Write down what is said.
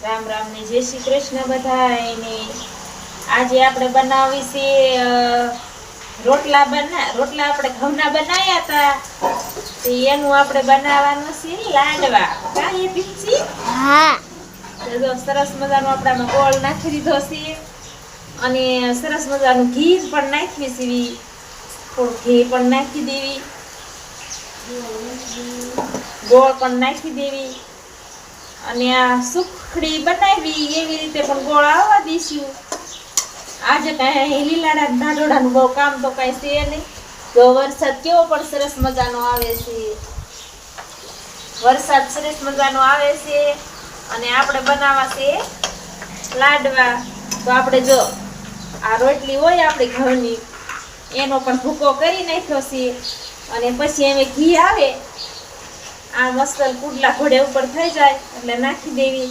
રામ રામ ને જય શ્રી કૃષ્ણ બધાને. આજે આપણે બનાવી છે રોટલા આપણે ઘઉંના બનાવ્યા હતા. તો એનું આપણે બનાવવાનું છે લાડવા. કાંઈ પીંચી? હા. તો સરસ મજાનો આપણામાં ગોળ નાખી દીધો છે અને સરસ મજાનું ઘી પણ નાખવી છે. થોડું ઘી પણ નાખી દેવી, ગોળ પણ નાખી દેવી અને આ સુખડી બનાવી એવી રીતે પણ ગોળ આવવા દઈશું. આજે કઈ લીલાડા ઢાઢોડાનું બહુ કામ તો કઈ છે નહીં. તો વરસાદ કેવો પણ સરસ મજાનો આવે છે. વરસાદ સરસ મજાનો આવે છે અને આપણે બનાવવા છે લાડવા. તો આપણે જો આ રોટલી હોય આપણી ઘઉંની, એનો પણ ભૂકો કરી નાખ્યો છે અને પછી એમાં ઘી આવે, આ મસ્ત પુડલા ઘોડે ઉપર થઈ જાય એટલે નાખી દેવી.